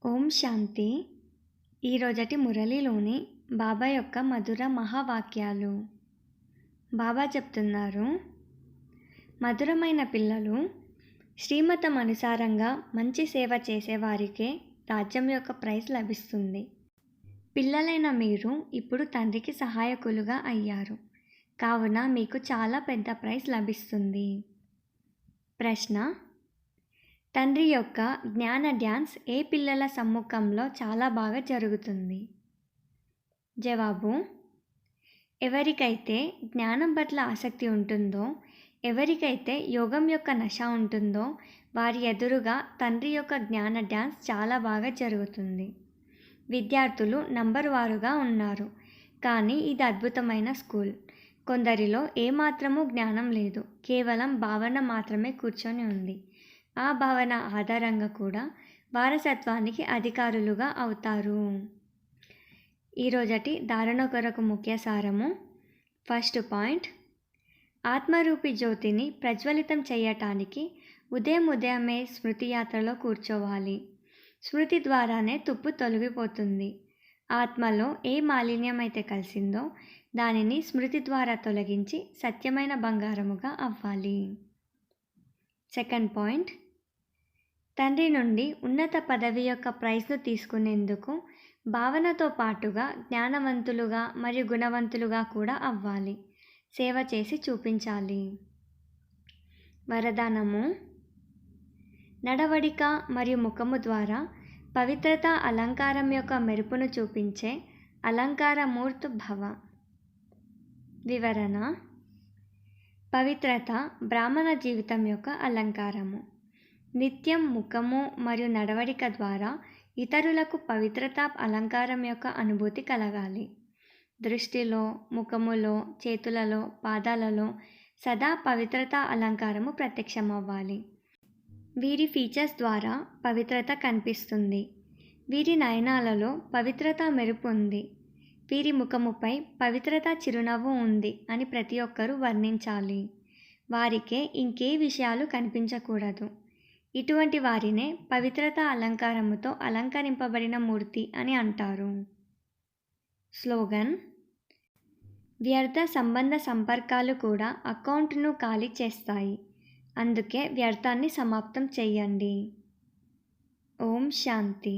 ఓం శాంతి. ఈరోజటి మురళిలోని బాబా యొక్క మధుర మహావాక్యాలు. బాబా చెప్తున్నారు, మధురమైన పిల్లలు, శ్రీమతం అనుసారంగా మంచి సేవ చేసేవారికే రాజ్యం యొక్క ప్రైజ్ లభిస్తుంది. పిల్లలైన మీరు ఇప్పుడు తండ్రికి సహాయకులుగా అయ్యారు, కావున మీకు చాలా పెద్ద ప్రైజ్ లభిస్తుంది. ప్రశ్న: తండ్రి యొక్క జ్ఞాన డ్యాన్స్ ఏ పిల్లల సమ్ముఖంలో చాలా బాగా జరుగుతుంది? జవాబు: ఎవరికైతే జ్ఞానం పట్ల ఆసక్తి ఉంటుందో, ఎవరికైతే యోగం యొక్క నశ ఉంటుందో, వారి ఎదురుగా తండ్రి యొక్క జ్ఞాన డ్యాన్స్ చాలా బాగా జరుగుతుంది. విద్యార్థులు నంబర్ వారుగా ఉన్నారు, కానీ ఇది అద్భుతమైన స్కూల్. కొందరిలో ఏమాత్రమూ జ్ఞానం లేదు, కేవలం భావన మాత్రమే కూర్చొని ఉంది. ఆ భావన ఆధారంగా కూడా వారసత్వానికి అధికారులుగా అవుతారు. ఈరోజటి ధారణ కొరకు ముఖ్య సారము. ఫస్ట్ పాయింట్: ఆత్మరూపి జ్యోతిని ప్రజ్వలితం చేయటానికి ఉదయమే స్మృతి యాత్రలో కూర్చోవాలి. స్మృతి ద్వారానే తుప్పు తొలగిపోతుంది. ఆత్మలో ఏ మాలిన్యం అయితే కలిసిందో దానిని స్మృతి ద్వారా తొలగించి సత్యమైన బంగారముగా అవ్వాలి. సెకండ్ పాయింట్: తండ్రి నుండి ఉన్నత పదవి యొక్క ప్రైజ్ను తీసుకునేందుకు భావనతో పాటుగా జ్ఞానవంతులుగా మరియు గుణవంతులుగా కూడా అవ్వాలి. సేవ చేసి చూపించాలి. వరదానము: నడవడిక మరియు ముఖము ద్వారా పవిత్రత అలంకారం యొక్క మెరుపును చూపించే అలంకారమూర్తు భవ. వివరణ: పవిత్రత బ్రాహ్మణ జీవితం యొక్క అలంకారము. నిత్యం ముఖము మరియు నడవడిక ద్వారా ఇతరులకు పవిత్రత అలంకారం యొక్క అనుభూతి కలగాలి. దృష్టిలో, ముఖములో, చేతులలో, పాదాలలో సదా పవిత్రత అలంకారము ప్రత్యక్షమవ్వాలి. వీరి ఫీచర్స్ ద్వారా పవిత్రత కనిపిస్తుంది. వీరి నయనాలలో పవిత్రత మెరుపు ఉంది. వీరి ముఖముపై పవిత్రత చిరునవ్వు ఉంది అని ప్రతి ఒక్కరూ వర్ణించాలి. వారికే ఇంకే విషయాలు కనిపించకూడదు. ఇటువంటి వారినే పవిత్రత అలంకారముతో అలంకరింపబడిన మూర్తి అని అంటారు. స్లోగన్: వ్యర్థ సంబంధ సంపర్కాలు కూడా అకౌంట్ను ఖాళీ చేస్తాయి, అందుకే వ్యర్థాన్ని సమాప్తం చేయండి. ఓం శాంతి.